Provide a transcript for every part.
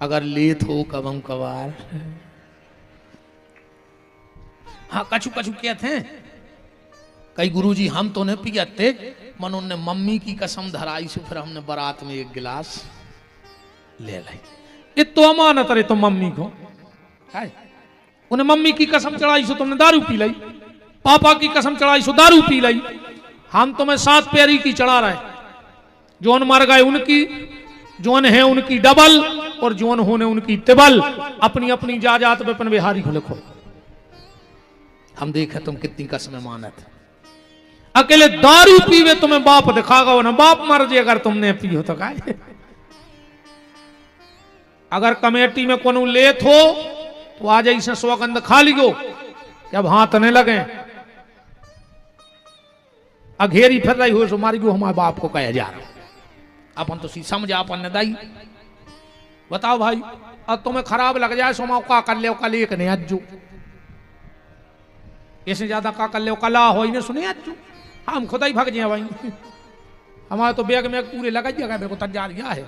अगर लेत हो कबम कबार। हाँ कछु कछु कहते हैं कई गुरुजी हम तो नहीं पियाते मन उनने मम्मी की कसम धराई से फिर हमने बारात में एक गिलास ले लाई। ये तो अमानत रहे तुम मम्मी को उन्हें मम्मी की कसम चढ़ाई सो तुमने दारू पी लाई, पापा की कसम चढ़ाई सो दारू पी लाई। हम तुम्हें 7 पैरी की चढ़ा रहे, जौन मर गए उनकी, जौन है उनकी डबल और जौन होने उनकी तिबल। अपनी अपनी जाजात पे अपन बिहारी को लिखो। हम देखे तुम कितनी कसमें मानत। अकेले दारू पीवे तुम्हें बाप दिखागा ना, बाप मर जाए अगर तुमने पियो तो का। अगर कमेटी में कोनो लेत हो तो आज ऐसे सौगंध खा लियो जब हाथ नहीं लगे। अघेरी फिर रही हो सो मारी गो हमारे बाप को कह जा रहा। अपन तो समझा अपन ने दाई। बताओ भाई अब तुम्हें खराब लग जाए सो का कर ले कल एक नहीं अज्जू इससे ज्यादा का कर ले कला हो ही नहीं सुने अज्जू। हम खुदा ही भाग जाए भाई। हमारे तो बैग में पूरे लगा जगह मेरे को तैयार किया है।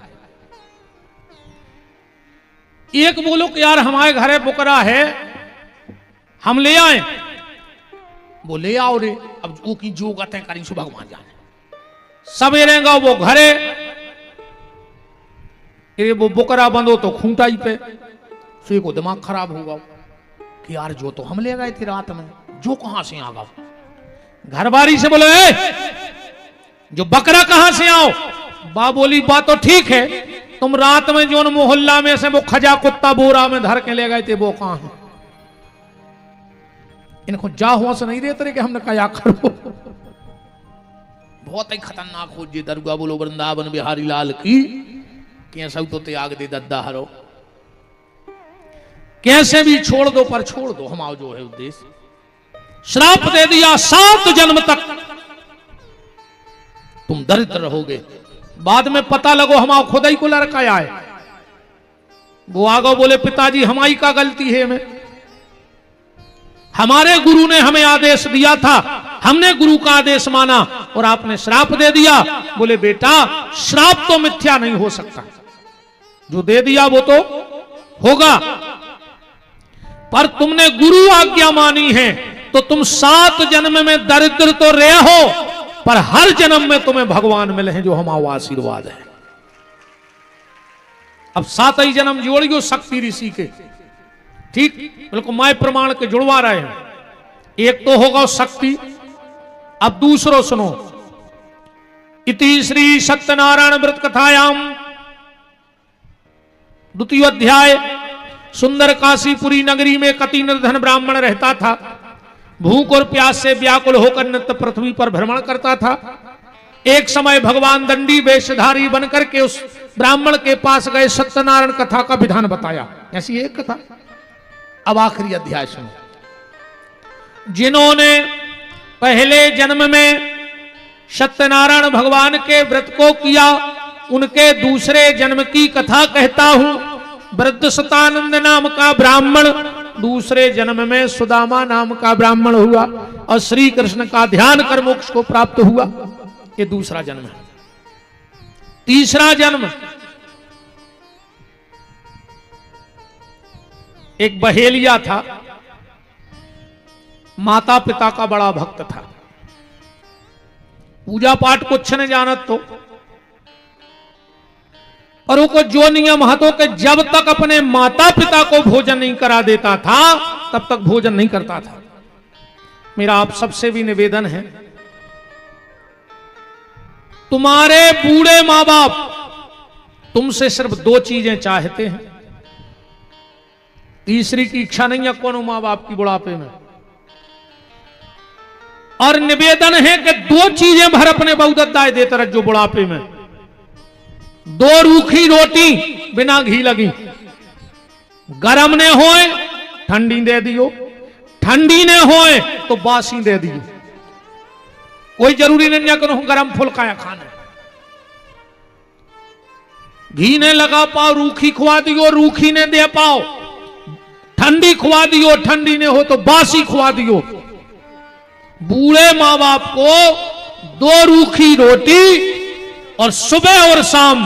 एक बोलो कि यार हमारे घरे बुकरा है हम ले आए, वो ले आओ रे। अब वो की जो गते करी सो भगवान जाने। सवेरेगा वो घरे वो बुकरा बंदो तो खूंटाई पे सो को दिमाग खराब होगा कि यार जो तो हम ले गए थे रात में जो कहां से आ गया। घरवारी से बोले जो बकरा कहां से आओ। बा बोली बात तो ठीक है, तुम रात में जो मोहल्ला में से वो खजा कुत्ता बोरा में धर के ले गए थे वो कहां है। इनको जा हुआ से नहीं देते कि हमने कहा करो। बहुत ही खतरनाक हो जी दरगाह बोलो वृंदावन बिहारी लाल की। कैसे तो त्याग दे दद्दा हरो, कैसे भी छोड़ दो पर छोड़ दो। हमारा जो है उद्देश्य श्राप दे दिया 7 जन्म तक तुम दरिद्र रहोगे। बाद में पता लगो हमारा खुदा ही को लड़का आए। वो आगो बोले पिताजी हमारी का गलती है में, हमारे गुरु ने हमें आदेश दिया था, हमने गुरु का आदेश माना और आपने श्राप दे दिया। बोले बेटा श्राप तो मिथ्या नहीं हो सकता, जो दे दिया वो तो होगा, पर तुमने गुरु आज्ञा मानी है तो तुम 7 जन्म में दरिद्र तो रहे हो पर हर जन्म में तुम्हें भगवान मिले हैं जो हमारा आशीर्वाद है। अब 7 ही जन्म जोड़ियो शक्ति ऋषि के। ठीक बिल्कुल माय प्रमाण के जुड़वा रहे हैं। एक तो होगा शक्ति। अब दूसरो सुनो। इति श्री सत्यनारायण व्रत कथायाम 2 अध्याय। सुंदर काशीपुरी नगरी में कति निर्धन ब्राह्मण रहता था। भूख और प्यास से व्याकुल होकर नित्य पृथ्वी पर भ्रमण करता था। एक समय भगवान दंडी वेशधारी बनकर के उस ब्राह्मण के पास गए, सत्यनारायण कथा का विधान बताया। ऐसी एक कथा। अब आखिरी अध्याय सुनो। जिन्होंने पहले जन्म में सत्यनारायण भगवान के व्रत को किया उनके दूसरे जन्म की कथा कहता हूं। वृद्ध सतानंद नाम का ब्राह्मण दूसरे जन्म में सुदामा नाम का ब्राह्मण हुआ और श्री कृष्ण का ध्यान कर मोक्ष को प्राप्त हुआ। ये दूसरा जन्म है। तीसरा जन्म एक बहेलिया था, माता पिता का बड़ा भक्त था, पूजा पाठ कुछ न जानत तो, और वो जो नियम हतो कि जब तक अपने माता पिता को भोजन नहीं करा देता था तब तक भोजन नहीं करता था। मेरा आप सबसे भी निवेदन है, तुम्हारे बूढ़े मां बाप तुमसे सिर्फ 2 चीजें चाहते हैं, तीसरी की इच्छा नहीं है कोनो मां बाप की बुढ़ापे में। और निवेदन है कि 2 चीजें भर अपने बहुदत्ताए देते रह जो बुढ़ापे में। 2 रूखी रोटी बिना घी लगी, गरम ने होए ठंडी दे दियो, ठंडी ने होए तो बासी दे दियो। कोई जरूरी नहीं करो गरम फुल्का या खाना। घी ने लगा पाओ रूखी खुआ दियो, रूखी ने दे पाओ, ठंडी खुआ दियो, ठंडी ने हो तो बासी खुआ दियो। बूढ़े मां बाप को 2 रूखी रोटी और सुबह और शाम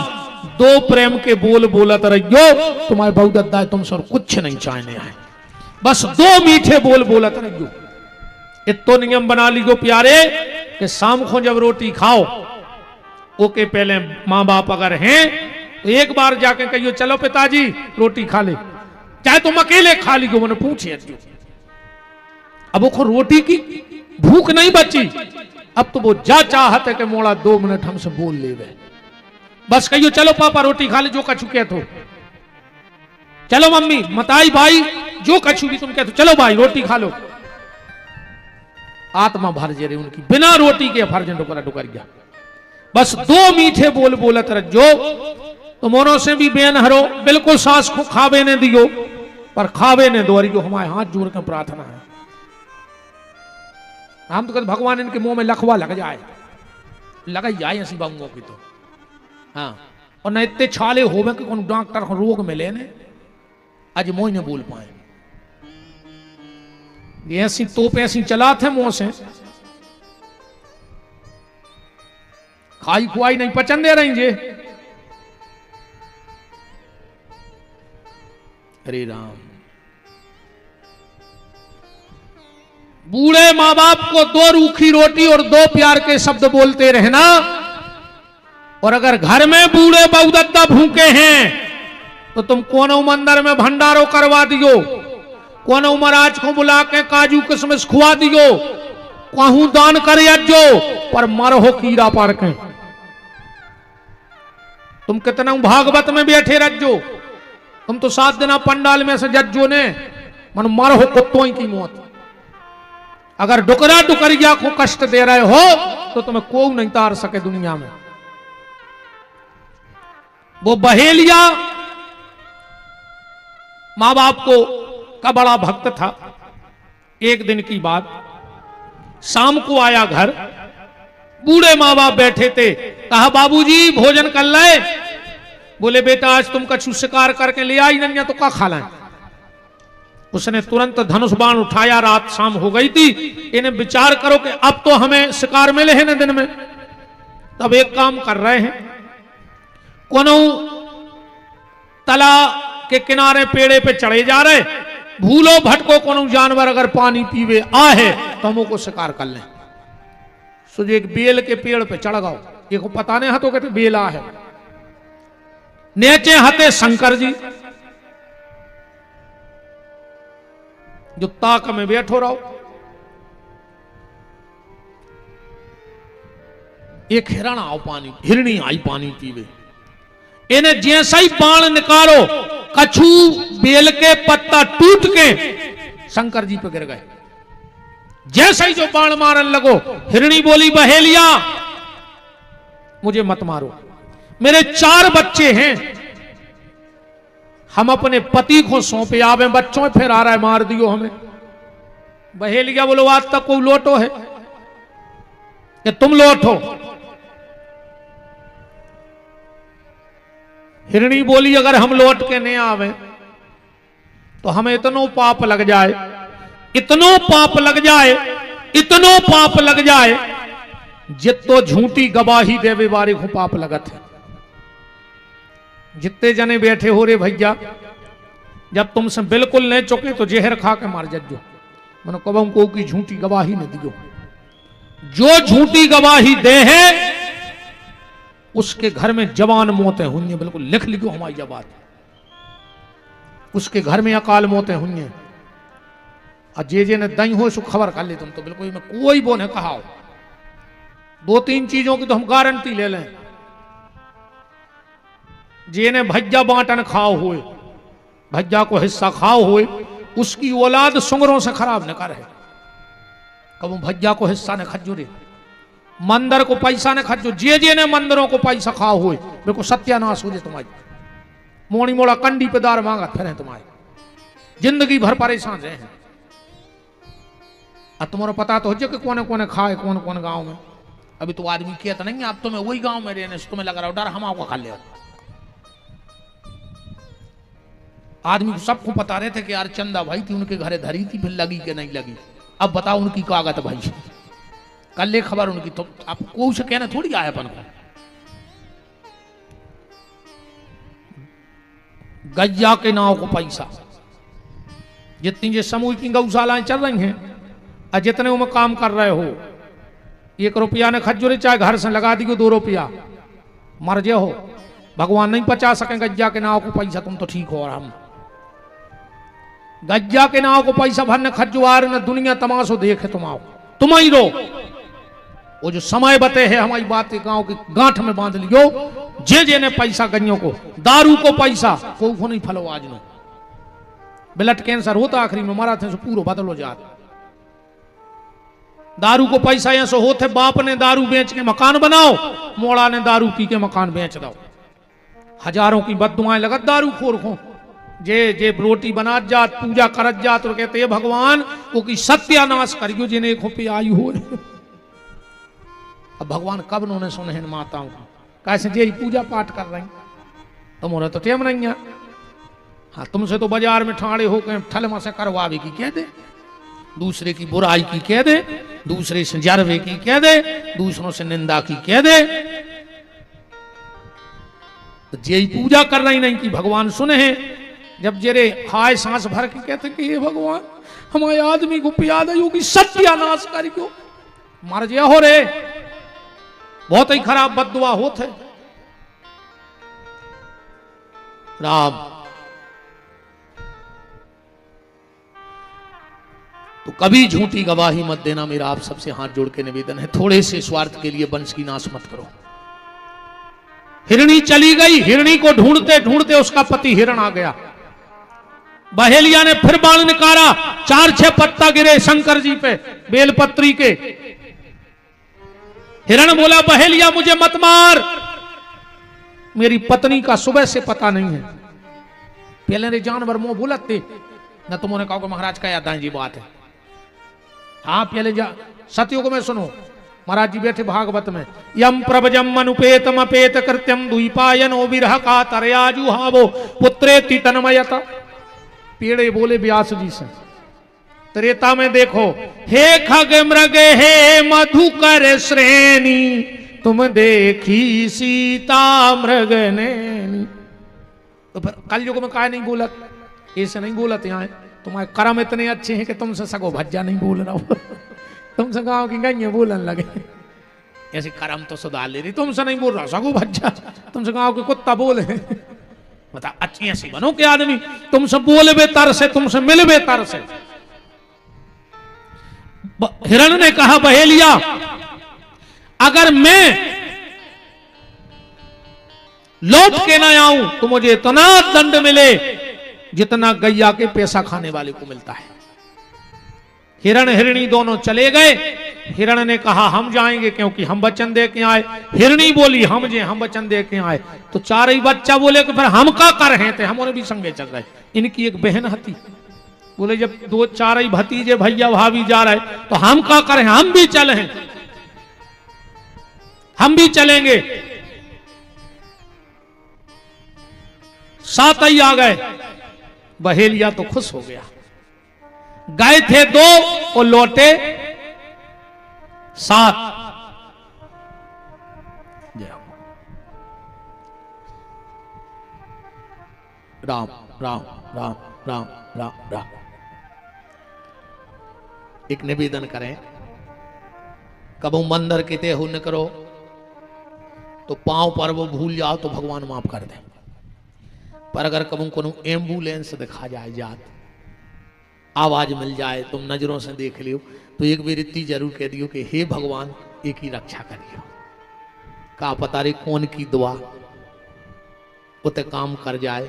दो प्रेम के बोल बोलत रहियो, तुम्हारे बहु दद्दा तुमसे और कुछ नहीं चाहने आए, बस दो मीठे बोल बोलत रहियो। इतो नियम बना लीजिए प्यारे कि शाम को जब रोटी खाओ, ओके पहले माँ बाप अगर हैं तो एक बार जाके कहियो चलो पिताजी रोटी खा ले, चाहे तुम अकेले खा लीजिए, मैंने पूछे। अब वो रोटी की भूख नहीं बची, अब तो वो जा चाहत है कि मोड़ा 2 मिनट हमसे बोल ले वे, बस कहियो चलो पापा रोटी खा ले जो कछु कह तो, चलो मम्मी मताई भाई जो कछु भी तुम कहते हो, चलो भाई रोटी खा लो। आत्मा भर जे रही उनकी, बिना रोटी के फर्जन डुकर गया। बस 2 मीठे बोल बोलत रहो, तो मोरों से भी बेन हरो, बिल्कुल सास को खावे ने दियो, पर खावे ने दो रही हमारे हाथ जोड़ कर प्रार्थना है। हम तो कहते भगवान इनके मुंह में लखवा लग जाए, लग जाए ऐसी बाबुओं की तो, हाँ। और न इतने छाले होवे कि कौन डॉक्टर को रोग मिले ने आज मोह ने बोल पाए, ये ऐसी तोप ऐसी चला थे मुंह से, खाई खुआई नहीं पचन दे रही जे। हरे राम। बूढ़े माँ बाप को 2 रूखी रोटी और 2 प्यार के शब्द बोलते रहना, और अगर घर में बूढ़े बहुदत्ता भूखे हैं तो तुम कोनो मंदिर में भंडारो करवा दियो, कोनो महाराज को बुला के काजू किशमिश खुआ दियो, कहूं दान कर अज्जो, पर मरहो कीड़ा पार के। तुम कितना भागवत में बैठे रज्जो, तुम तो 7 दिन पंडाल में से जज्जो ने मन मरहो कुत्तों की मौत। अगर डुकरा डुकरिया को कष्ट दे रहे हो तो तुम्हें कोई नहीं तार सके दुनिया में। वो बहेलिया मां बाप को का बड़ा भक्त था। एक दिन की बात, शाम को आया घर, बूढ़े माँ बाप बैठे थे, कहा बाबूजी भोजन कर ले। बोले बेटा आज तुम कछु शिकार करके ले आई नहीं तो क्या खा लाए। उसने तुरंत धनुष बाण उठाया, रात शाम हो गई थी, इन्हें विचार करो कि अब तो हमें शिकार मिले हैं ना दिन में। तब एक काम कर रहे हैं, कोनो तला के किनारे पेड़े पे चढ़े जा रहे, भूलो भटको कोनो जानवर अगर पानी पीवे आहे तो हम को शिकार कर लें। सो एक बेल के पेड़ पे चढ़ गओ, ये को पता नहीं हतो कहते बेला है। नेचे हते शंकर जी, जो ताक में बैठो रहो। एक हिरण आओ पानी, हिरणी आई पानी पीवे, इन्हें जैसा ही बाण निकालो, कछु बेल के पत्ता टूट के शंकर जी पे गिर गए। जैसा ही जो बाण मारन लगो, हिरणी बोली बहेलिया मुझे मत मारो, मेरे 4 बच्चे हैं, हम अपने पति को सौंपे आवे, बच्चों फिर आ रहा है मार दियो हमें। बहेलिया बोलो आज तक कोई लोटो है कि तुम लोटो। हिरणी बोली अगर हम लौट के नहीं आवे तो हमें इतनो पाप लग जाए, इतनो पाप लग जाए, इतनो पाप लग जाए, जितो झूठी गवाही देवे बारे को पाप लगत है। जितने जने बैठे हो रे भैया, जब तुमसे बिल्कुल नहीं चुके तो जहर खा के मार जज्जो। मैंने कब को की झूठी गवाही न दियो। जो झूठी गवाही दे है उसके घर में जवान मौतें हुई हैं। बिल्कुल लिख लिखो हमारी यह बात, उसके घर में अकाल मौतें हुई हैं। और जे ने दई हो सो खबर कर ले तुम तो बिल्कुल में कोई वो ने कहा। 2-3 चीजों की तो हम गारंटी ले लें। जे ने भज्जा बांटन खाओ हुए, भज्जा को हिस्सा खाओ हुए, उसकी औलाद सुंगरों से खराब न करे। कब भज्जा को हिस्सा ने खज्जो रे, मंदिर को पैसा ने खज्जो, जे ने मंदिरों को पैसा खाओ हुए, मेरे को सत्यानाश हो जाए तुम्हारी। मोड़ी मोड़ा कंडी पे दार मांगा फिर है तुम्हारे, जिंदगी भर परेशान रहे हैं। अब तुम्हारा पता तो हो जाए कि कौन कौन खाए, कौन कौन गांव में। अभी तो आदमी कहता नहीं, अब तुम्हें वही गांव में रहने से तुम्हें लग रहा हो डर हम आपको खा ले। आदमी को सबको पता रहे थे कि यार चंदा भाई थी, उनके घरे धरी थी, फिर लगी कि नहीं लगी। अब बताओ उनकी कागत भाई, कल ले खबर उनकी, तो आपको से कहना थोड़ी आया अपन को। गैया के नाव को पैसा। जितनी ये समूह की गौशालाएं चल रही हैं और जितने में काम कर रहे हो, 1 रुपया ने खजूरे चाहे घर से लगा दी 2 रुपया, मर जे हो, भगवान नहीं बचा सके गैया के नाव को पैसा। तुम तो ठीक हो, और हम गैया के नाव को पैसा भरने खजुआर न दुनिया तमाशो देखे, तुम आओ तुम ही रो। वो जो समय बते है हमारी बात गांव की गांठ में बांध लियो। जे ने पैसा गइयों को, दारू को पैसा को नहीं फलो आज नो। ब्लड कैंसर होता आखिरी में मरा थे सो पूरा बदलो जात। दारू को पैसा ऐसो होते, बाप ने दारू बेच के मकान बनाओ, मोड़ा ने दारू पी के मकान बेच दो। हजारों की बददुआएं लगत दारू खोर को। जे रोटी बना जात, पूजा करत जात, तो कहते भगवान वो की सत्यानाश करियो जिन्हें खोपे आई हो। अब भगवान कब उन्होंने सुने हैं माताओं को, कैसे जे पूजा पाठ कर रही, तुम्हारा तो टेम नहीं है। हाँ, तुमसे तो बाजार में ठाड़े होकर ठलमा से करवावे की कह दे, दूसरे की बुराई की कह दे, दूसरे से जरवे की कह दे, दूसरों से निंदा की कह दे। तो जे पूजा कर रही नहीं कि भगवान सुने हैं। जब जेरे हाय सांस भर के कहते कि ये भगवान हमारे आदमी को पिया दे कि सत्यानाश करियो, मर जे हो रे। बहुत ही खराब बददुआ होते राम। तो कभी झूठी गवाही मत देना, मेरा आप सबसे हाथ जोड़ के निवेदन है। थोड़े से स्वार्थ के लिए वंश की नाश मत करो। हिरणी चली गई, हिरणी को ढूंढते ढूंढते उसका पति हिरण आ गया। बहेलिया ने फिर बाण निकाला, 4-6 पत्ता गिरे शंकर जी पे बेलपत्री के। हिरण बोला बहेलिया मुझे मत मार, मेरी पत्नी का सुबह से पता नहीं है। पहले ने जानवर मुंह बोलते न, तुमने कहा महाराज का याद जी बात है। हाँ पहले सत्युग में सुनो, महाराज जी बैठे भागवत में, यम प्रभजम अनुपेतम अपेत कृत्यम द्वीपायनो विरह का तरयाजु हावो पुत्रेति तन्मयता। पेड़े बोले व्यास जी से, त्रेता में देखो, हे खग मृग हे मधुकर श्रेणी, तुम देखी सीता मृग नैनी। तो फिर कलयुग में काय नहीं बोलत, ऐसे नहीं बोलत। यहाँ तुम्हारे कर्म इतने अच्छे हैं कि तुमसे सगो भज्जा नहीं बोल रहा हो। तुमसे गांव की गई बोलने लगे, ऐसे कर्म तो सुधार ले रही, तुमसे नहीं बोल रहा सगो भज्जा, तुमसे गांव के कुत्ता बोले। बता अच्छी ऐसी बनो के आदमी, तुमसे बोले बेतर से, तुमसे मिल बेतर से। हिरण ने कहा बहेलिया अगर मैं लौट के ना आऊं तो मुझे इतना दंड मिले जितना गैया के पैसा खाने वाले को मिलता है। हिरण हिरणी दोनों चले गए। हिरण ने कहा हम जाएंगे क्योंकि हम वचन दे के आए। हिरणी बोली हम वचन दे के आए। तो चार ही बच्चा बोले कि फिर हम का कर रहे थे, हम भी संगे चल रहे। इनकी एक बहन हती, बोले जब 2-4 ही भतीजे भैया भाभी जा रहे तो हम का करें, हम भी चले हैं, हम भी चलेंगे। 7 ही आ गए। बहेलिया तो खुश हो गया। गए थे 2 और लौटे 7। राम राम राम राम राम राम। एक निवेदन करें, कबू मंदिर किते हो न करो तो पांव पर वो भूल जाओ तो भगवान माफ कर दे। पर अगर कबू को एम्बुलेंस दिखा जाए, जात आवाज मिल जाए, तुम नजरों से देख लियो तो एक बार इतनी जरूर कह दियो कि हे भगवान एक ही रक्षा करियो। का पता रे कौन की दुआ उते काम कर जाए,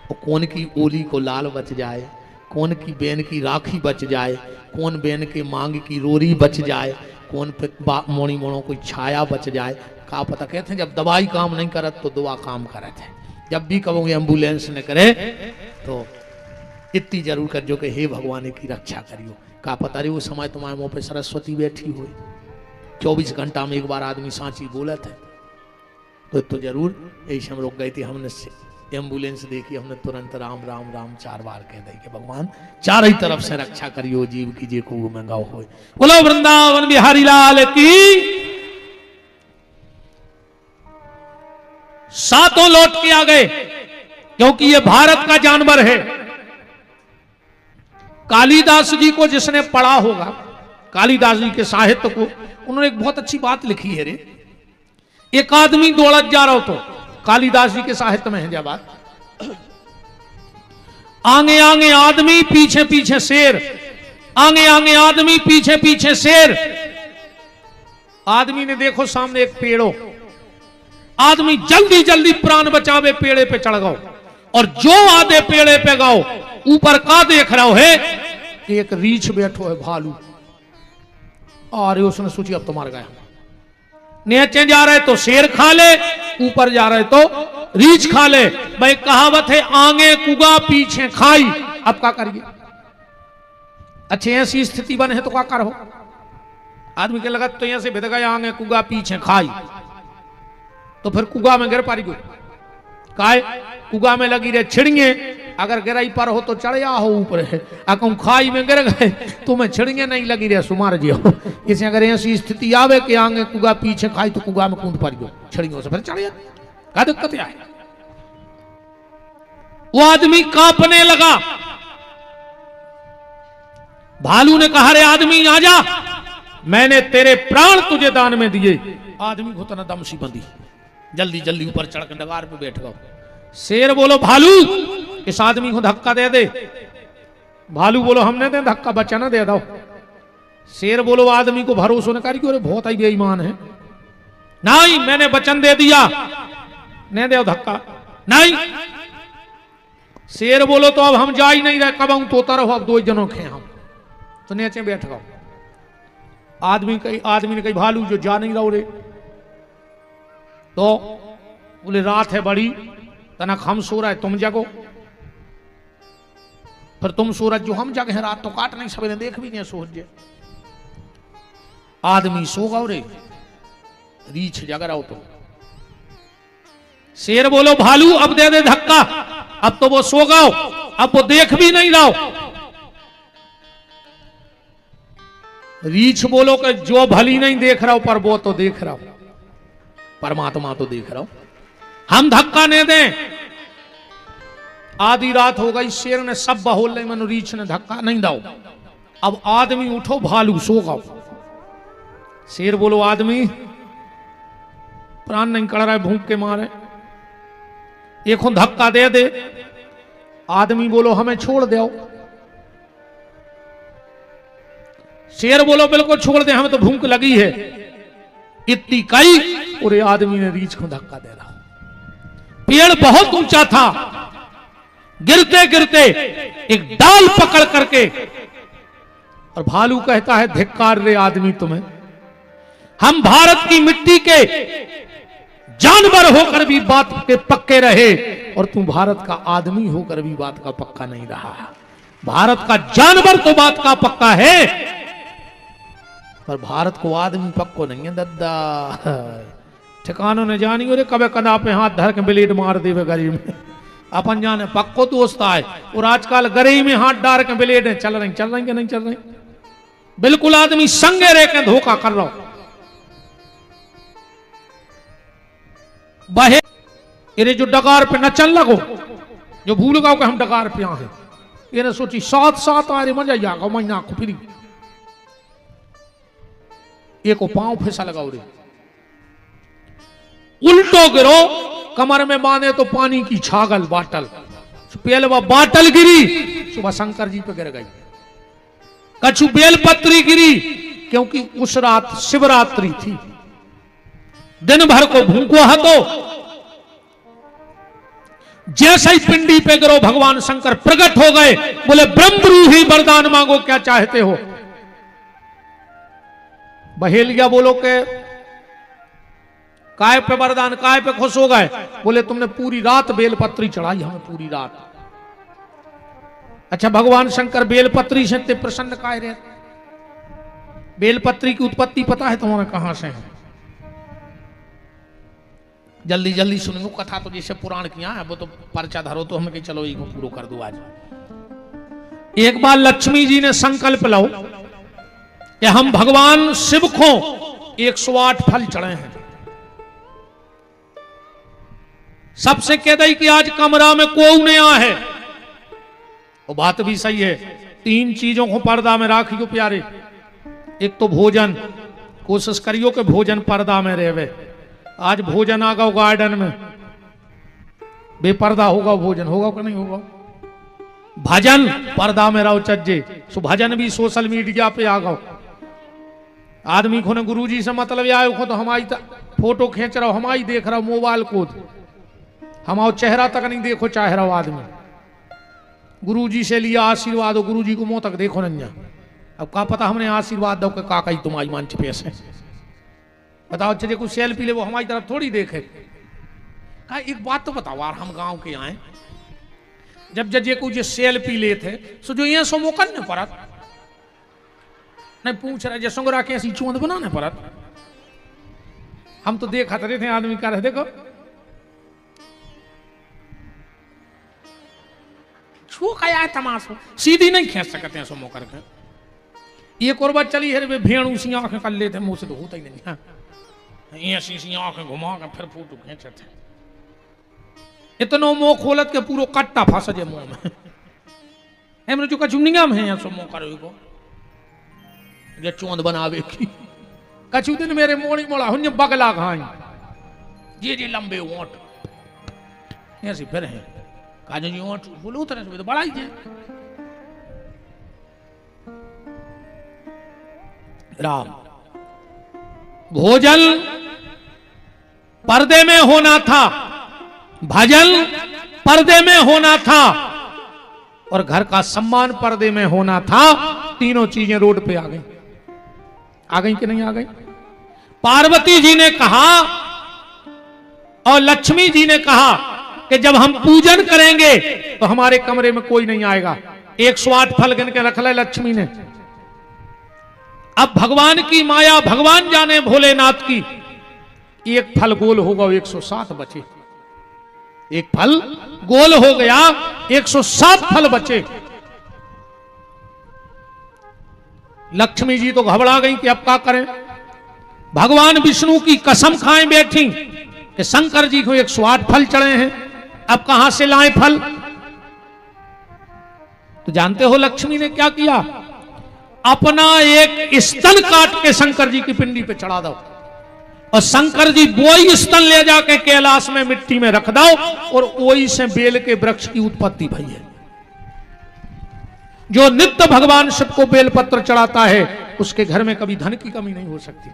और कौन की ओली को लाल बच जाए, कौन की बेन की राखी बच जाए, कौन बेन के मांग की रोरी बच जाए, कौन पे मोड़ी मोड़ों कोई छाया बच जाए। का पता। कहते हैं जब दवाई काम नहीं करत तो दुआ काम करत है। जब भी कहो एम्बुलेंस न करे तो इतनी जरूर कर जो कि हे भगवान की रक्षा करियो। का पता रे वो समय तुम्हारे मुंह पे सरस्वती बैठी हुई, 24 घंटा में एक बार आदमी सांची बोलत है। तो जरूर ऐसे हम लोग गए थे, हमने एम्बुलेंस देखी, हमने तुरंत राम राम राम 4 बार कह दी कि भगवान चार ही तरफ से रक्षा करियो, जीव की जे को महंगा हो। बोलो वृंदावन बिहारी लाल की। 7 लौट के आ गए। क्योंकि ये भारत का जानवर है। कालिदास जी को जिसने पढ़ा होगा, कालिदास जी के साहित्य को, उन्होंने एक बहुत अच्छी बात लिखी है रे। एक आदमी दौड़त जा रहा हो तो, कालिदास जी के साहित्य में है जब बात, आगे आगे आदमी पीछे पीछे शेर, आगे आगे आदमी पीछे पीछे शेर। आदमी ने देखो सामने एक पेड़ हो, आदमी जल्दी जल्दी प्राण बचावे पेड़े पे चढ़ गओ, और जो आधे पेड़े पे गओ ऊपर का देख रहा है, एक रीछ बैठो है भालू। अरे उसने सोची अब तो मर गया। नीचे जा रहे तो शेर खा ले, ऊपर जा रहे तो रीछ खा ले। भाई कहावत है आगे कुगा पीछे खाई। अब क्या करिए? अच्छे ऐसी स्थिति बने है तो क्या करो? आदमी के लगा तो यहां से भिद गया, आगे कुगा पीछे खाई, तो फिर कुगा में गिर पारी गो। काय कुगा में लगी रहे छिड़िए, अगर गिराई पर हो तो चढ़ हो ऊपर है, अगर खाई में गिर गए तो मैं छिड़िए नहीं लगी रहे सुमार जी हो। इसे अगर ऐसी स्थिति आवे कि आगे कुगा पीछे खाई तो कुगा में कूद पारी गो, छिड़ियों से फिर चढ़िए, क्या दिक्कत है? वो आदमी कांपने लगा। भालू ने कहा रे आदमी आजा, मैंने तेरे प्राण तुझे दान में दिए। आदमी को तना दम सी बंदी, जल्दी जल्दी ऊपर चढ़ के डगार पे बैठ गओ। शेर बोलो भालू इस आदमी को धक्का दे दे। भालू बोलो हमने दे धक्का, बच्चा ना दे दो। शेर बोलो आदमी को भरोसा न करियो, अरे बहुत ही बेईमान है। नहीं मैंने वचन दे दिया, नहीं दे धक्का नहीं। शेर बोलो तो अब हम जा ही नहीं रहे, कब हम तोता रहो, अब दो जनों खे हम तो नीचे बैठ गओ। आदमी ने कही भालू जो जा नहीं रहो रे, तो बोले रात है बड़ी, तनक हम सो रहे तुम जगो, फिर तुम सूरज जो हम जगह रात तो काट नहीं सवेरे देख भी नहीं सूरज। आदमी सो गओ रे, रीछ जग रहा हो तो। शेर बोलो भालू अब दे दे धक्का, अब तो वो सो गओ, अब वो देख भी नहीं रहो। रीछ बोलो कि जो भली नहीं देख रहा हो पर वो तो देख रहा हो, परमात्मा तो देख रहा हो, हम धक्का नहीं दें। आधी रात हो गई, शेर ने सब बहोल नहीं, मनु रीछ ने धक्का नहीं दो। अब आदमी उठो, भालू सो गओ। शेर बोलो आदमी प्राण नहीं कड़ रहा है भूख के मारे, एक धक्का दे दे। आदमी बोलो हमें छोड़ दो। शेर बोलो बिल्कुल छोड़ दे, हमें तो भूख लगी है। इतनी कई और आदमी ने रीछ को धक्का दे रहा। पेड़ बहुत ऊंचा था, गिरते गिरते एक डाल पकड़ करके, और भालू कहता है धिक्कार रे आदमी तुम्हें, हम भारत की मिट्टी के जानवर होकर भी बात के पक्के रहे, और तू भारत का आदमी होकर भी बात का पक्का नहीं रहा। भारत का जानवर तो बात का पक्का है, पर भारत को आदमी पक्को नहीं है दद्दा। ठिकानों ने जानी हो रे, कबे कदा पे हाथ धर के ब्लेड मार देवे गरीब में, अपन जाने पक्को दोस्त आए। और आजकल गरीब में हाथ डाल के ब्लेड चल रहे कि नहीं चल रहे, बिल्कुल आदमी संगे रह के धोखा कर रहा हो। बहे इन्हें जो डगार पे न चल लगो, जो भूल गओ कि हम डगार पे आ हैं, इन्हें सोची साथ साथ आ रहे मजा जाएगा महीना को फिर एक पांव फिसा लगाओ रे, उल्टो गिरो, कमर में बांधे तो पानी की छागल बाटल, पेलवा बाटल गिरी, सुबह शंकर जी पे गिर गई। कछु बेलपत्री गिरी, क्योंकि उस रात शिवरात्रि थी, दिन भर को भूखो हतो। जैसे ही पिंडी पे गिरो भगवान शंकर प्रकट हो गए, बोले ब्रह्मरूही वरदान मांगो क्या चाहते हो। बहेलिया बोलो के काय पे वरदान, काय पे खुश हो गए। बोले तुमने पूरी रात बेलपत्री चढ़ाई हमें, पूरी रात। अच्छा भगवान शंकर बेलपत्री से ते प्रसन्न काय रहे? बेलपत्री की उत्पत्ति पता है तुम्हारा कहां से है? जल्दी जल्दी सुनियो कथा, तो जैसे पुराण किया है वो तो पर्चा धरो तो हमें चलो ये पूरा कर दो आज। एक बार लक्ष्मी जी ने संकल्प लो कि हम भगवान शिव को 108 फल चढ़े हैं। सबसे कह दई कि आज कमरा में कोई नहीं आ है। वो बात भी सही है। 3 चीजों को पर्दा में राखियो प्यारे। एक तो भोजन, कोशिश करियो कि भोजन पर्दा में रहे। आज भोजन आ गो गार्डन में, बेपर्दा होगा भोजन, होगा कि नहीं होगा। भजन पर्दा में रहो चज्जे, सो भजन भी सोशल मीडिया पे आ गो। आदमी को ने गुरुजी से मतलब आयो को तो हमारी फोटो खींच रहा हो, हमारी देख रहा हो मोबाइल को, हमारा चेहरा तक नहीं देखो चाह रहा हो आदमी। गुरुजी से लिया आशीर्वाद हो, गुरुजी को मुंह तक देखो नहीं। अब का पता हमने आशीर्वाद दो कि काका ही तुम्हारी मंच पे से बताओ। चलिए कुछ सेल्फी ले, वो हमारी तरफ थोड़ी देखे। का एक बात तो बताओ यार, हम गांव के आए जब जजे कुछ सेल्फी ले थे सो जो ये सो मौका नहीं परत नहीं पूछ रहे जसोंगरा के ऐसी चोंद बनाने परत। हम तो देखा थे आदमी कर रहे, देखो छू खाया तमाशो, सीधी नहीं खींच सकते हैं सो मौका के। एक और बात चली है, भेड़ू सी आंखें कर लेते मुंह से तो होता ही नहीं। हाँ ऐसी सी आंखें घुमा कर फिर फोटो खींचे थे। इतनो मुंह खोलत के पूरो कट्टा फंस जे मुंह में। हमने जो कचुनिया में है सो मुंह करो को ये चोंद बनावे की। कछु दिन मेरे मोड़ी मोड़ा हुन बगला खाई जी लंबे ओंठ ऐसे फिर है काज जी ओंठ बोलो तरह से तो बड़ा ही है। राम भोजन पर्दे में होना था, भजन पर्दे में होना था, और घर का सम्मान पर्दे में होना था। तीनों चीजें रोड पे आ गई कि नहीं आ गई। पार्वती जी ने कहा और लक्ष्मी जी ने कहा कि जब हम पूजन करेंगे तो हमारे कमरे में कोई नहीं आएगा। 108 फल गिन के रख ले लक्ष्मी ने। अब भगवान की माया भगवान जाने भोलेनाथ की। एक फल गोल होगा 107 बचे, एक फल गोल हो गया 107 फल बचे। लक्ष्मी जी तो घबरा गई कि अब क्या करें। भगवान विष्णु की कसम खाएं बैठी कि शंकर जी को 108 फल चढ़े हैं, अब कहां से लाएं फल। तो जानते हो लक्ष्मी ने क्या किया, अपना एक स्तन काट के शंकर जी की पिंडी पे चढ़ा दो और शंकर जी वही स्तन ले जाके कैलाश में मिट्टी में रख दो और वही से बेल के वृक्ष की उत्पत्ति भई है। जो नित्य भगवान शिव को बेलपत्र चढ़ाता है उसके घर में कभी धन की कमी नहीं हो सकती।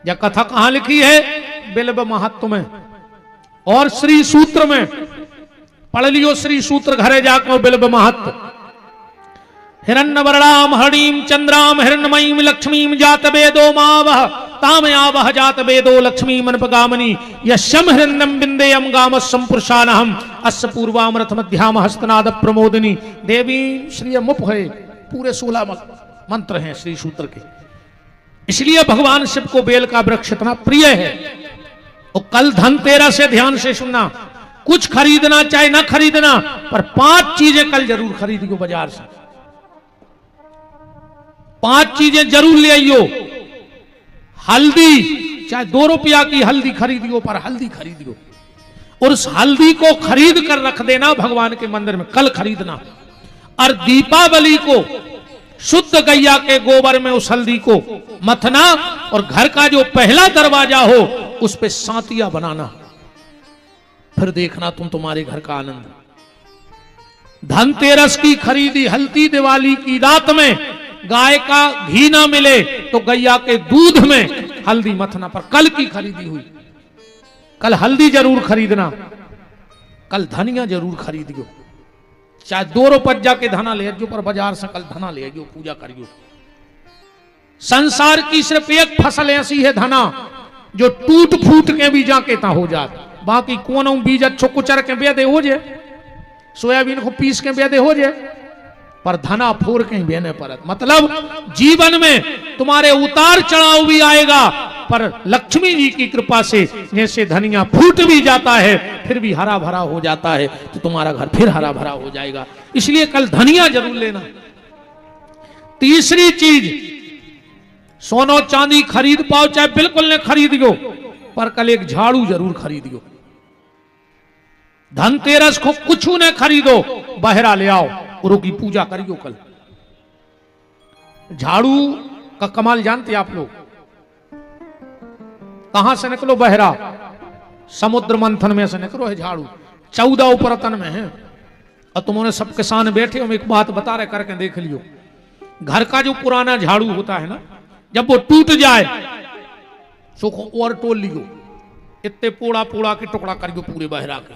यह कथा कहां लिखी है, बिल्व महत्व में और श्री सूत्र में। पढ़ लियो श्री सूत्र घरे जाकर बिल्व महत्व। हिरण्यवर्णाम हरिणीम चंद्राम हिरण्यमयीम लक्ष्मीम जात वेदो मावह तामयावह जात वेदो लक्ष्मी मनपगामनी यशम हिरण्यम बिंदेयम गाम संपुरुषानहम अस्य पूर्वामृत मध्याम हस्तनाद प्रमोदिनी देवी श्री मुप है। पूरे 16 मंत्र हैं श्री सूत्र के। इसलिए भगवान शिव को बेल का वृक्ष इतना प्रिय है। और कल धनतेरस से ध्यान से सुनना, कुछ खरीदना चाहे ना खरीदना पर 5 चीजें कल जरूर खरीदियो बाजार से। 5 चीजें जरूर ले आइयो। हल्दी, चाहे 2 रुपया की हल्दी खरीदियो पर हल्दी खरीदियो और उस हल्दी को खरीद कर रख देना भगवान के मंदिर में, कल खरीदना। और दीपावली को शुद्ध गैया के गोबर में उस हल्दी को मथना और घर का जो पहला दरवाजा हो उस पे सांतिया बनाना, फिर देखना तुम्हारे घर का आनंद। धनतेरस की खरीदी हल्दी दिवाली की रात में गाय का घी ना मिले तो गैया के दूध में हल्दी मथना, पर कल की खरीदी हुई। कल हल्दी जरूर खरीदना, कल धनिया जरूर खरीदियो। चाहे 2 रुपया के धना ले जो पर बाजार से कल धना ले जो पूजा करियो। संसार की सिर्फ एक फसल ऐसी है धना जो टूट फूट के भी जाके ता हो जात। बाकी कोनो बीज अच्छो कुचर के बेदे हो जाए, सोयाबीन को पीस के बेदे हो जाए, पर धना फोड़ के बेने परत। मतलब जीवन में तुम्हारे उतार चढ़ाव भी आएगा पर लक्ष्मी जी की कृपा से जैसे धनिया फूट भी जाता है फिर भी हरा भरा हो जाता है, तो तुम्हारा घर फिर हरा भरा हो जाएगा। इसलिए कल धनिया जरूर लेना। तीसरी चीज, सोनो चांदी खरीद पाओ चाहे बिल्कुल न खरीदियो पर कल एक झाड़ू जरूर खरीदियो। धनतेरस को कुछ न खरीदो, बहरा ले आओ, गुरु की पूजा करियो कल। झाड़ू का कमाल जानते आप लोग, कहां से निकलो बहरा, समुद्र मंथन में से निकलो है झाड़ू, 14 उपरतन में है। और तुमने सब किसान बैठे हो, एक बात बता रहे, करके देख लियो। घर का जो पुराना झाड़ू होता है ना, जब वो टूट जाए सुख और तोल लियो, इतने पोड़ा पोड़ा के टुकड़ा करियो पूरे बहरा के,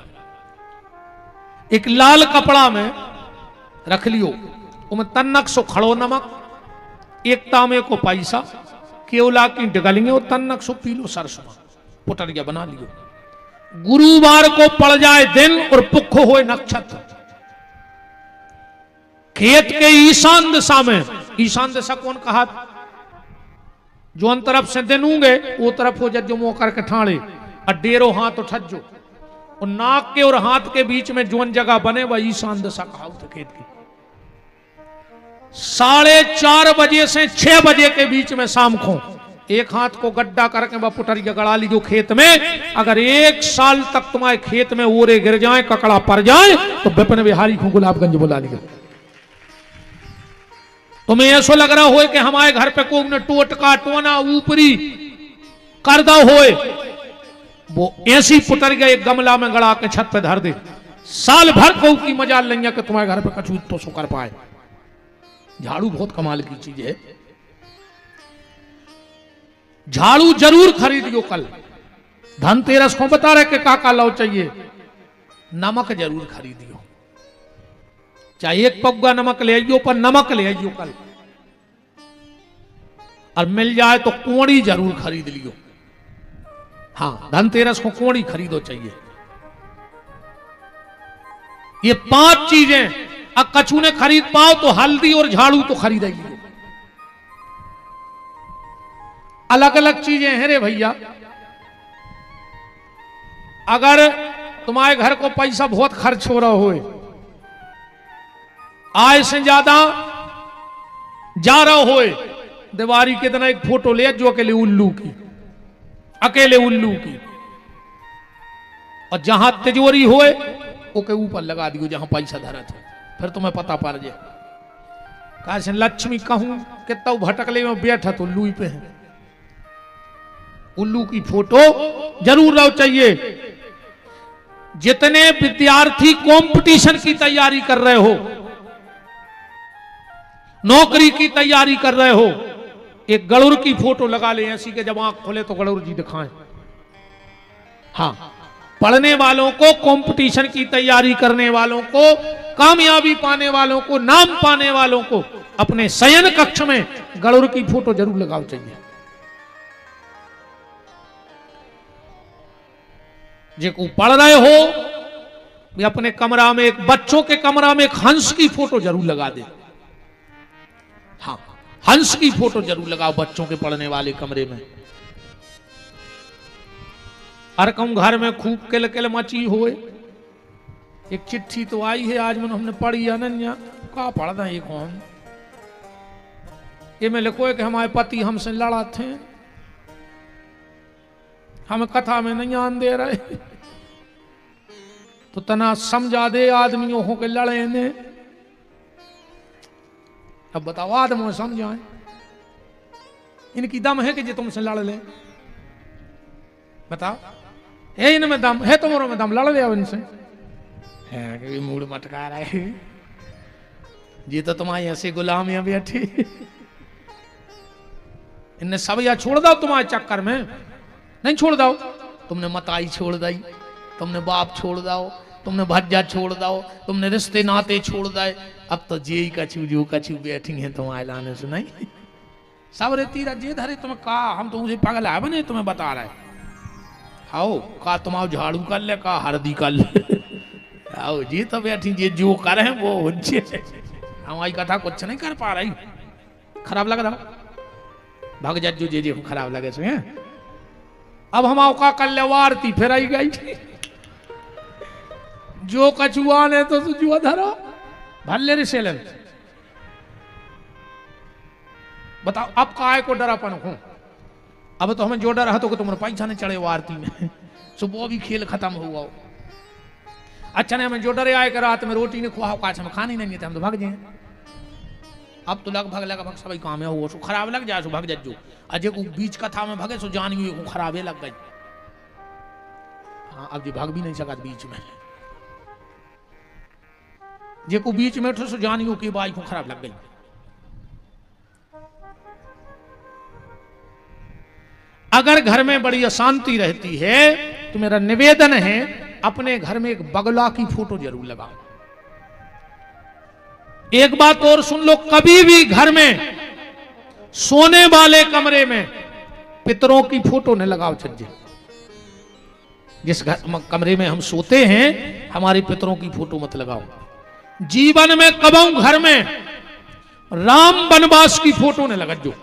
एक लाल कपड़ा में रख लियो, उसमें तन्नक सो खड़ो नमक, एक तामे को पैसा, केवला की डगलिंगे और तन्नक सो पीलो सरसों, पुटरिया बना लियो। गुरुवार को पड़ जाए दिन और पुख होए नक्षत्र, खेत के ईशान दिशा में, ईशान दिशा कौन कहा, जो अन तरफ से दिन होंगे वो तरफ हो जज्जो मुंह करके ठाणे, और डेरो हाथ उठज्जो, और नाक के और हाथ के बीच में जोन जगह बने वह ईशान दिशा कहा था खेत की। 4:30 बजे से 6 बजे के बीच में शाम को एक हाथ को गड्ढा करके वह पुटरिया गड़ा लीजिए खेत में। अगर 1 साल तक तुम्हारे खेत में ओरे गिर जाए, ककड़ा पड़ जाए, तो विपिन बिहारी को गुलाबगंज बुला लिया। तुम्हें ऐसा लग रहा हो कि हमारे घर पे कोई ने टोटका टोना ऊपरी करदा होए, वो ऐसी पुटरिया एक गमला में गड़ा के छत पे धर दे, साल भर को की मजाल लेंगे कि तुम्हारे घर पे कछू तो सो कर पाए। झाड़ू बहुत कमाल की चीज है, झाड़ू जरूर खरीदियो कल। धनतेरस को बता रहे कि काका लाओ चाहिए, नमक जरूर खरीदियो, चाहे 1 पग्गा नमक ले आइयो, पर नमक ले आइयो कल। और मिल जाए तो कोड़ी जरूर खरीद लियो। हाँ, धनतेरस को कोड़ी खरीदो चाहिए। ये 5 चीजें अब कछु ने खरीद पाओ तो हल्दी और झाड़ू तो खरीदेगी। अलग अलग चीजें हैं रे भैया। अगर तुम्हारे घर को पैसा बहुत खर्च हो रहा हो, आय से ज्यादा जा रहा हो, दिवाली के दिन एक फोटो ले जो अकेले उल्लू की, अकेले उल्लू की, और जहां तिजोरी होए ओके ऊपर लगा दियो जहां पैसा धरत है, फिर तुम्हें पता पड़ जाए। कहा लक्ष्मी कहूं कितना भटकले में बैठा तो उल्लू पे है। उल्लू की फोटो जरूर रहो चाहिए। जितने विद्यार्थी कंपटीशन की तैयारी कर रहे हो, नौकरी की तैयारी कर रहे हो, एक गरुड़ की फोटो लगा ले ऐसी के जब आंख खोले तो गरुड़ जी दिखाएं। हाँ, पढ़ने वालों को, कंपटीशन की तैयारी करने वालों को, कामयाबी पाने वालों को, नाम पाने वालों को अपने शयन कक्ष में गरुड़ की फोटो जरूर लगाओ चाहिए। जो पढ़ रहे हो अपने कमरा में, एक बच्चों के कमरा में एक हंस की फोटो जरूर लगा दे। हाँ, हंस की फोटो जरूर लगाओ बच्चों के पढ़ने वाले कमरे में। हर कम घर में खूब किल किल मची होए। एक चिट्ठी तो आई है आज मैंने हमने पढ़ी अनन्या का पढ़ना, ये कौन ये में लिखो है कि हमारे पति हमसे लड़ा थे, हमें कथा में नहीं आन दे रहे, तो तना समझा दे आदमियों हो के लड़े ने। अब बताओ आदमी समझाएं, इनकी दम है कि जो तुमसे लड़ ले? बताओ, है इनमें दम है? तुम्हारों में दम, लड़ ले इनसे। है मूड मटका रहा है जी, तो तुम्हारी ऐसी गुलामियां बैठी, इनने सब या छोड़ दो तुम्हारे चक्कर में। नहीं छोड़ दो, तुमने मताई छोड़ दी, तुमने बाप छोड़ दो, तुमने भज्जा छोड़ दो, तुमने रिश्ते नाते छोड़ दे। अब तो जे कछु जो कछु बैठी है तुम्हारे लाने से नहीं सब रेती जे धरे तुम्हें कहा, हम तो मुझे पागल है बने तुम्हें बता रहे। आओ का तुम झाड़ू कर ले, का हरदी कर ले, आओ जी तो बैठी जे जो करे वो हमारी कथा कुछ नहीं कर पा रही। खराब लग रहा भग जा जो जे खराब लगे से। अब हम का कर ले वारती फिर आई गई जो कछुआ ने तो जुआ धरो भले रिसेलन। बताओ अब काय को डरापन हो? अब तो हमें जो डर है तो कि तुम्हारे पैसा नहीं चढ़े वारती में, सुबह भी खेल खत्म हुआ। अच्छा ने हमें जो डरे आए कि रात में रोटी ने खुआ काच में खानी नहीं थे हम तो भाग जाए। अब तो लगभग सभी काम है वो खराब लग जाए सो भाग जज्जू अजय को बीच कथा में भगे सो जान हुई खराबे लग गई। हाँ अब जी भाग भी नहीं सका बीच में जे को बीच में उठो सो जान की बाई को खराब लग गई। अगर घर में बड़ी अशांति रहती है तो मेरा निवेदन है अपने घर में एक बगला की फोटो जरूर लगाओ। एक बात और सुन लो, कभी भी घर में सोने वाले कमरे में पितरों की फोटो न लगाओ छज्जे। जिस कमरे में हम सोते हैं हमारे पितरों की फोटो मत लगाओ। जीवन में कबहू घर में राम वनवास की फोटो न लगो।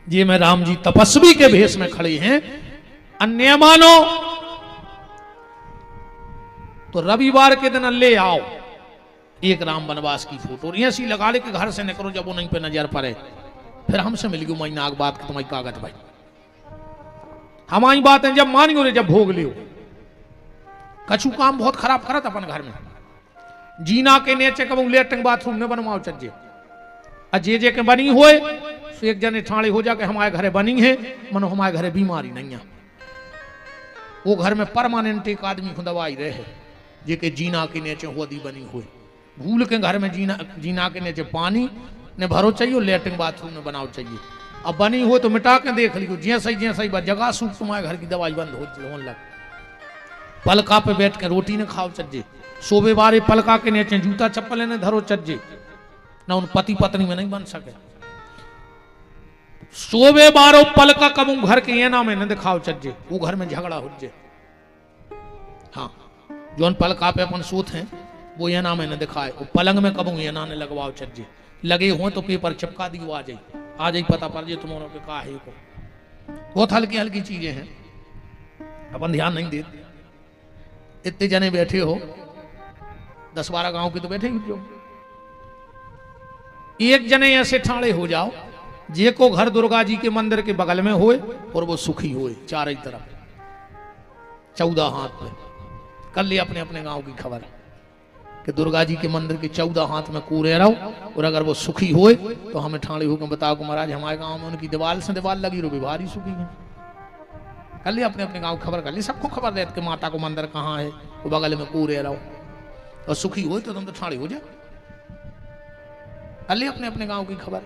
ये में राम जी तपस्वी के भेष में खड़े हैं, अन्य मानो तो रविवार के दिन ले आओ एक राम वनवास की फोटो ऐसी लगा ले कि घर से निकलो जब वो नहीं पे नजर पड़े। फिर हमसे मिल गई महीना के बाद तुम्हारी कागज भाई हमारी बात है जब मानियो रे जब भोग लियो। कछु काम बहुत खराब करत अपन घर में जीना के नीचे कब लेटरिंग बाथरूम ने बनवाओ चज्जे जे के बनी होए सो एक जने ठाणे हो जाके हमारे घरे बनी है मनो हमारे घरे बीमारी नहीं है। वो घर में परमानेंट एक आदमी को दवाई रहे जे के जीना के नीचे होदी बनी हुए भूल के घर में जीना के नीचे पानी ने भरो चाहिए लेटरिंग बाथरूम में बनाओ चाहिए। अब बनी हो तो मिटा के देख लियो जैसे ही जगह सूख तुम्हारे घर की दवाई बंद हो लग। पलका पे बैठ के रोटी ने खाओ चज्जे सोबे बारे पलका के नीचे जूता चप्पल ने धरो चज्जे ना उन पति पत्नी में नहीं बन सके। सोबे बारो पलका कबू घर के ये नाम न दिखाओ चज्जे वो घर में झगड़ा हो जे। हाँ जो पलका पे अपन सोत हैं वो ये नाम न दिखाए वो पलंग में कबू ये ना लगवाओ चज्जे लगे हो तो पेपर चिपका दियो आ जाए पता पड़ जाए तुम्हारों पे का है को। बहुत हल्की हल्की चीजें हैं अपन ध्यान नहीं देते। इतने जने बैठे हो 10-12 गांव के तो बैठे ही हो। एक जने ऐसे ठाणे हो जाओ जे को घर दुर्गा जी के मंदिर के बगल में होए और वो सुखी होए चारों तरफ 14 हाथ पे कर ले अपने अपने गांव की खबर कि दुर्गा जी के मंदिर के 14 हाथ में कूरे रहो और अगर वो सुखी होए तो हमें ठाणे होकर बताओ कि महाराज हमारे गांव में उनकी दीवार से दीवार लगी रो बीमारी सुखी है। कर ले अपने अपने गांव खबर कर ले सबको खबर दे कि माता को मंदिर कहाँ है वो बगल में कूरे रहो और सुखी हो तो तुम तो ठाणे हो जाए। कर ले अपने अपने गांव की खबर।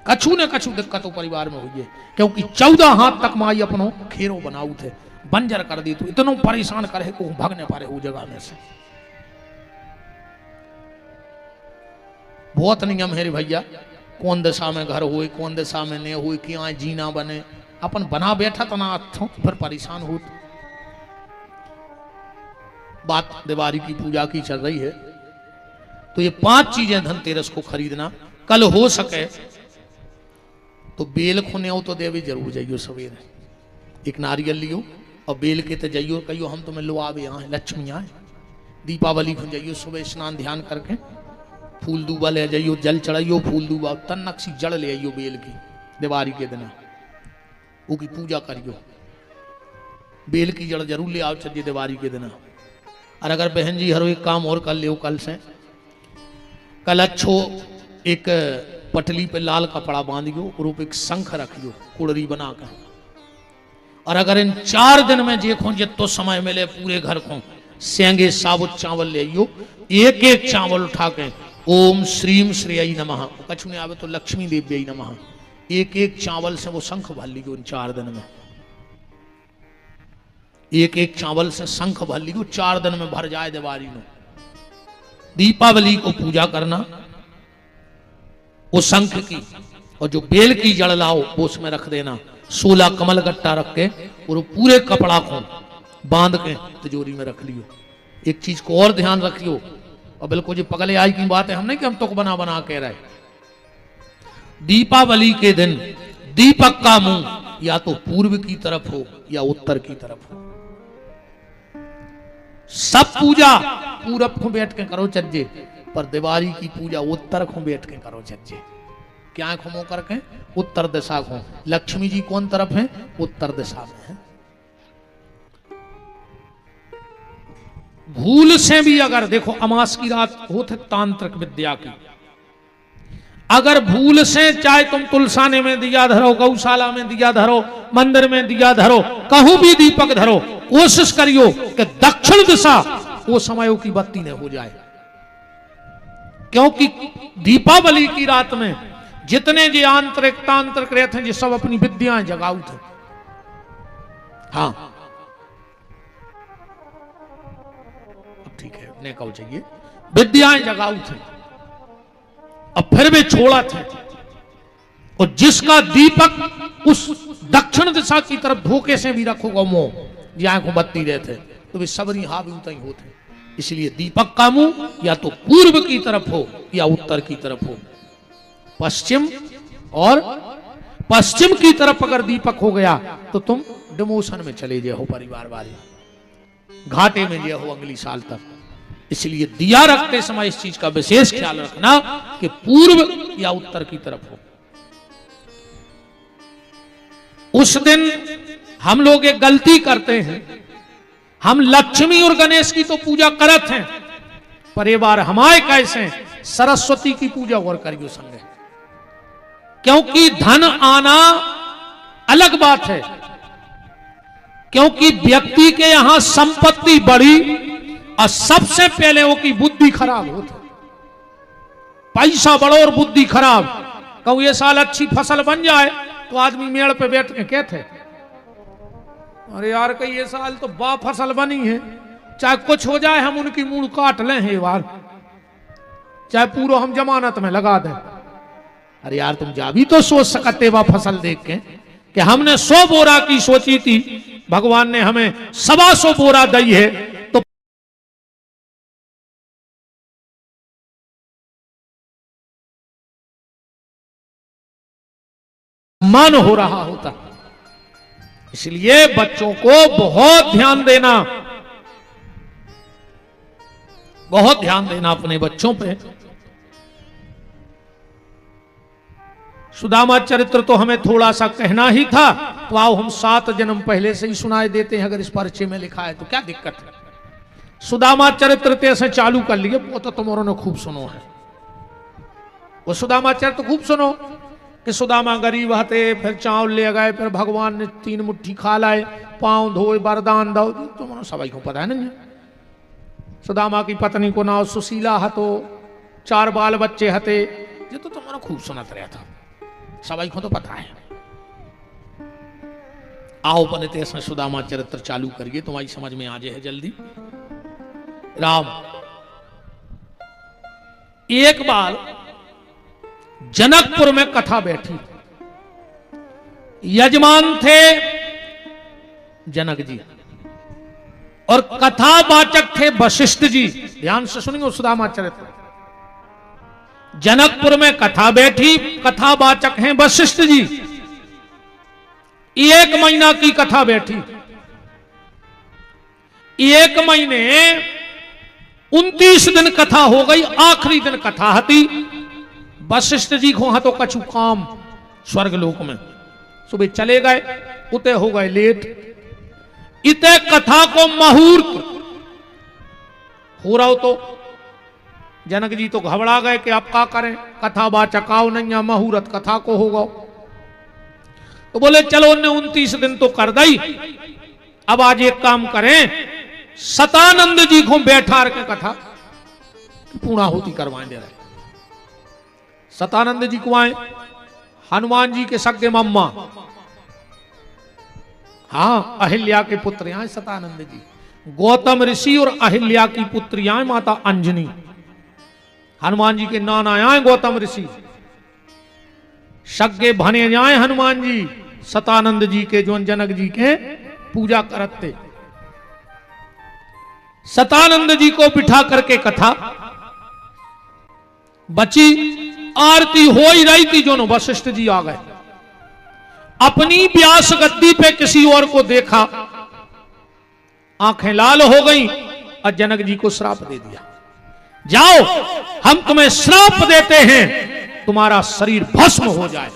कछु न कछु दिक्कतों परिवार में हुई है क्योंकि 14 हाथ तक माई अपनो खेरो बनाऊ थे बंजर कर दी तो इतनो परेशान करे को भागने पारे वो जगह में से। बहुत नियम है रे भैया कौन दिशा में घर हुए कौन दिशा में नहीं हुए क्या जीना बने अपन बना बैठा तो ना फिर परेशान हो। बात दिवाली की पूजा की चल रही है तो ये 5 चीजें धनतेरस को खरीदना। कल हो सके तो बेल खुने हो तो देवी जरूर जाइयो सवेरे एक नारियल लियो और बेल के तो जाइयो कहियो हम तुम्हें लो आवे यहाँ लक्ष्मी आए। दीपावली को जाइयो सुबह स्नान ध्यान करके फूल दूबा ले जाइयो जल चढ़ाइयो फूल दूबा तन नक्सी जड़ ले आइयो बेल की दिवाली के दिन वो की पूजा करियो। बेल की जड़ जरूर ले आओ चलिए दिवाली के दिन। और अगर बहन जी हर एक काम और कर लियो कल से कल अच्छो एक पटली पे लाल कपड़ा बांधियो और एक शंख रखियो कुड़री बना कर। और अगर इन 4 दिन में देखो जितो समय मिले पूरे घर को सेंगे साबुत चावल ले आइयो एक एक चावल उठा के ओम श्रीम श्रेय नमः कछु नहीं आवे तो लक्ष्मी देवी नमः एक एक चावल से वो शंख भर लियो इन 4 दिन में। एक एक चावल से शंख भर लियो 4 दिन में भर जाए दिवाली में। दीपावली को पूजा करना वो शंख की और जो बेल की जड़ लाओ वो उसमें रख देना 16 कमल गट्टा रख के और पूरे कपड़ा को बांध के तिजोरी में रख लियो। एक चीज को और ध्यान रखियो और बिल्कुल जो पगले आई की बात है हम नहीं कि हम तो बना बना कह रहे। दीपावली के दिन दीपक का मुंह या तो पूर्व की तरफ हो या उत्तर की तरफ हो। सब पूजा पूरब को बैठ के करो चज्जे पर दिवाली की पूजा उत्तर को बैठ के करो चज्जे। क्या खमो करके उत्तर दिशा को। लक्ष्मी जी कौन तरफ है उत्तर दिशा में है। भूल से भी अगर देखो अमास की रात होते तांत्रिक विद्या की, अगर भूल से चाहे तुम तुलसाने में दिया धरो, गौशाला में दिया धरो, मंदिर में दिया धरो, कहूं भी दीपक धरो, कोशिश करियो कि दक्षिण दिशा वो समयों की बत्ती न हो जाए। क्योंकि दीपावली की रात में जितने जे आंतरिक तांत्रिक रहते हैं, सब अपनी विद्याएं जगाऊ थे। हाँ अब ठीक है, ने कहो चाहिए विद्याएं जगाऊ थे, अब फिर वे छोड़ा थे। और जिसका दीपक उस दक्षिण दिशा की तरफ धोखे से भी रखोगा मोह, जहां को बत्ती रहते तो वे सबरी हावी उतई होते। इसलिए दीपक का मुंह या तो पूर्व की तरफ हो या उत्तर की तरफ हो। पश्चिम और पश्चिम की तरफ अगर दीपक हो गया तो तुम डिमोशन में चले जाओ, परिवार वाले घाटे में जाओ अगली साल तक। इसलिए दिया रखते समय इस चीज का विशेष ख्याल रखना कि पूर्व या उत्तर की तरफ हो। उस दिन हम लोग एक गलती करते हैं, हम लक्ष्मी और गणेश की तो पूजा करत हैं, पर ये बार हमारे कैसे सरस्वती की पूजा और करियो संगे। क्योंकि धन आना अलग बात है, क्योंकि व्यक्ति के यहां संपत्ति बढ़ी और सबसे पहले वो की बुद्धि खराब होती। पैसा बढ़ो और बुद्धि खराब। कहूं ये साल अच्छी फसल बन जाए तो आदमी मेड़ पे बैठ के कहते, अरे यार कहीं ये साल तो बा फसल बनी है, चाहे कुछ हो जाए हम उनकी मूड़ काट लें ये बार, चाहे पूरा हम जमानत में लगा दें। अरे यार तुम जा भी तो सोच सकते बा फसल देख के कि हमने 100 बोरा की सोची थी, भगवान ने हमें 125 बोरा दी है, तो मन हो रहा होता। इसलिए बच्चों को बहुत ध्यान देना, बहुत ध्यान देना अपने बच्चों पे। सुदामा चरित्र तो हमें थोड़ा सा कहना ही था, तो आओ हम 7 जन्म पहले से ही सुनाए देते हैं। अगर इस परिचय में लिखा है तो क्या दिक्कत है। सुदामा चरित्र से चालू कर लिए, वो तो तुम औरों ने खूब सुनो है। वो सुदामा चरित्र खूब सुनो कि सुदामा गरीब हते, फिर चावल ले गए, फिर भगवान ने 3 मुट्ठी खा लाए, पांव धोए, वरदान दो। तुम सभी को पता है ना। सुदामा की पत्नी को नाम सुशीला हतो, 4 बाल बच्चे हते, ये तो तुम्हारा खूब सुनत रहा था, सभी को तो पता है। आओ पने से सुदामा चरित्र चालू करिए, तुम्हारी समझ में आ जाए जल्दी। राम एक बार जनकपुर में कथा बैठी, यजमान थे जनक जी और कथावाचक थे वशिष्ठ जी। ध्यान से सुनिए सुदामा चरित्र। जनकपुर में कथा बैठी, कथावाचक हैं वशिष्ठ जी। 1 महीना की कथा बैठी, 1 महीने 29 दिन कथा हो गई। आखिरी दिन कथा हती। वशिष्ठ जी को हाँ तो कछु काम स्वर्ग लोक में, सुबह चले गए, उते हो गए लेट। इते कथा को मुहूर्त हो रहा हो तो जनक जी तो घबरा गए कि अब क्या करें, कथा वाचक आओ नहीं, या मुहूर्त कथा को होगा। तो बोले चलो उन्हें 29 दिन तो कर दी, अब आज एक काम करें, सतानंद जी को बैठा के कथा पूर्णाहुति करवाएं दे रहे। सतानंद जी को आए, हनुमान जी के सगे मम्मा, हाँ अहिल्या के पुत्र आए सतानंद जी। गौतम ऋषि और अहिल्या की पुत्री आए माता अंजनी। हनुमान जी के नाना आए गौतम ऋषि, सगे भने आए हनुमान जी सतानंद जी के, जो जनक जी के पूजा करते। सतानंद जी को बिठा करके कथा बची। आरती हो ही रही थी, जो वशिष्ठ जी आ गए। अपनी व्यास गद्दी पे किसी और को देखा, आंखें लाल हो गई और जनक जी को श्राप दे दिया, जाओ हम तुम्हें श्राप देते हैं, तुम्हारा शरीर भस्म हो जाए,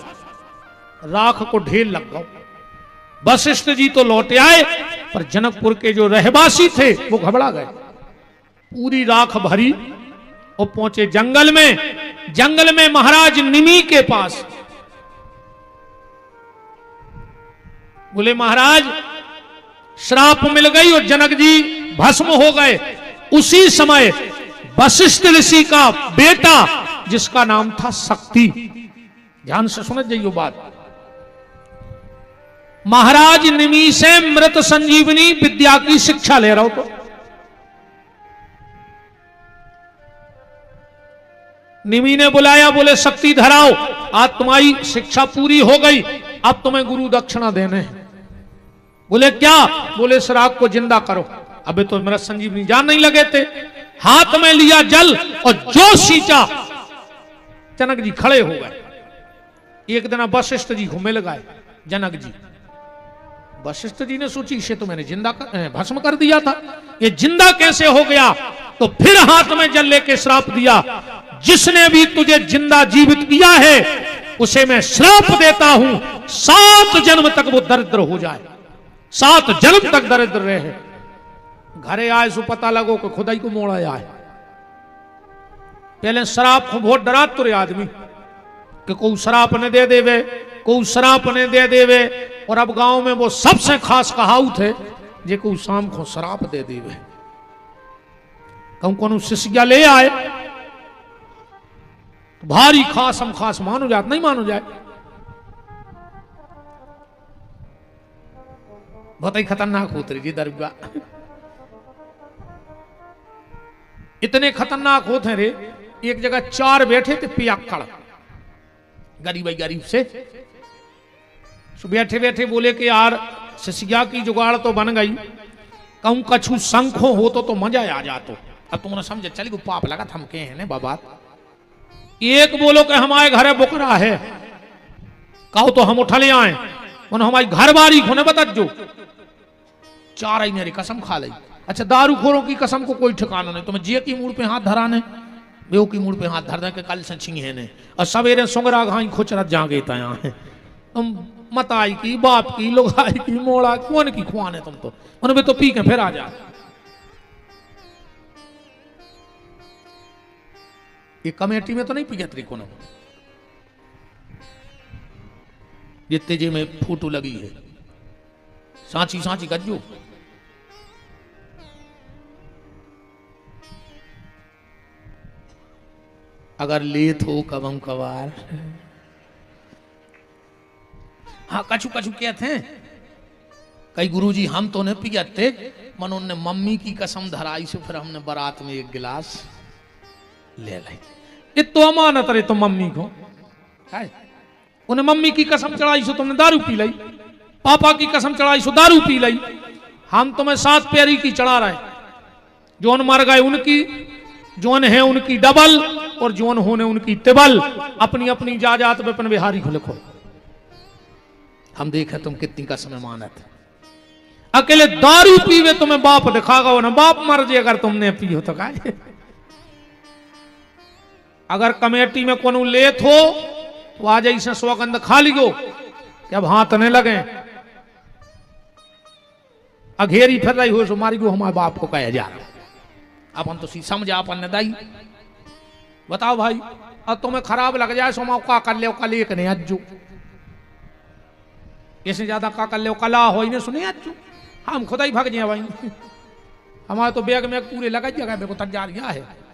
राख को ढेर लग गओ। वशिष्ठ जी तो लौटे आए, पर जनकपुर के जो रहवासी थे वो घबरा गए। पूरी राख भरी और पहुंचे जंगल में। जंगल में महाराज निमि के पास बोले महाराज श्राप मिल गई और जनक जी भस्म हो गए। उसी समय वशिष्ठ ऋषि का बेटा जिसका नाम था शक्ति, ध्यान से सुन जाइयो बात, महाराज निमि से मृत संजीवनी विद्या की शिक्षा ले रहा हो। तो निमि ने बुलाया, बोले शक्ति धराओ, आज तुम्हारी शिक्षा पूरी हो गई, अब तुम्हें गुरु दक्षिणा देने हैं। बोले क्या? बोले श्राप को जिंदा करो। अबे तो मृत संजीवनी जान नहीं लगे थे। हाथ में लिया जल और जो सींचा, जनक जी खड़े हो गए। एक दिन वशिष्ठ जी घूमे लगाए जनक जी। वशिष्ठ जी ने सोची इसे तो मैंने जिंदा भस्म कर दिया था, ये जिंदा कैसे हो गया? तो फिर हाथ में जल लेके श्राप दिया, जिसने भी तुझे जिंदा जीवित किया है उसे मैं श्राप देता हूं, 7 जन्म तक वो दरिद्र हो जाए, 7 जन्म तक दरिद्र रहे। घरे आए सो पता लगो कि खुदाई को मोड़ा आए। पहले श्राप को बहुत डरा तुरे आदमी कि कोई श्राप ने दे देवे, कोई श्राप ने दे देवे। और अब गांव में वो सबसे खास कहावत है, जे को शाम को श्राप दे देवे। कहूं कौन शिष्या ले आए तो भारी खास हम खास मानो जात, नहीं मानो जाए। बहुत ही खतरनाक होते जी दरगाह, इतने खतरनाक होते रे। एक जगह 4 बैठे थे पियाक्कड़, गरीब से बैठे बैठे बोले कि यार शिष्या की जुगाड़ तो बन गई, कहूं कछु शंखों हो तो मजा आ जातो। अब तुमने समझे चली को पाप लगा थमके हैं बाबा। एक बोलो कि हमारे घरे बुकरा है, कहो तो हम उठा ले आए, उन्हें हमारी घर बारी खोने बता जो। 4 आई मेरी कसम खा ली। अच्छा दारूखोरों की कसम को कोई ठिकाना नहीं, तुम्हें जे की मूड पे हाथ धराने, बेव की मूड पे हाथ धर दे के कल से छिंगे ने और सवेरे सुंगरा घाई खुचरत जागे तया है। तुम मताई की, बाप की, लुगाई की, मोड़ा कौन की खुआने तुम तो उनमें तो पी के फिर आ जा। ये कमेटी में तो नहीं पिया तरीको न, ये तेजे में फोटो लगी है सांची सांची गज्जू। अगर लेत हो कबम कबार, हाँ कछु कछु कहते हैं कई गुरुजी हम तो नहीं पियते, मन उन्होंने मम्मी की कसम धराई से फिर हमने बारात में 1 गिलास ले ली। ये तो अमानत रहे तो मम्मी को है, उन्हें मम्मी की कसम चढ़ाई सो तुमने दारू पी ली, पापा की कसम चढ़ाई सो दारू पी ली। हम तुम्हें 7 प्यारी की चढ़ा रहे, जोन मर गए उनकी, जोन है उनकी डबल और जोन होने उनकी तिबल। अपनी अपनी जाजात पे अपन बिहारी को लिखो, हम देखे तुम कितनी का समय मानत। अकेले दारू पीवे तुम्हें बाप दिखागा ना, बाप मर जाए अगर तुमने पियो तो काय। अगर कमेटी में कोनो लेत हो तो आज ऐसे सौगंध खा लियो कि अब हाथ नहीं लगे। अघेरी फिर रही हो सो मारी गो हमारे बाप को कहे जा, अपन तो सी समझा अपन ने दाई। बताओ भाई, अब तुम्हें खराब लग जाए सो मौका कर ले, कल एक नहीं अज्जू, इससे ज्यादा का कर ले कला हो ही नहीं सुने अज्जू, हम खुदा ही भाग जाए भाई। हमारे तो बैग में पूरे लगा जगह मेरे को तक जा रही है।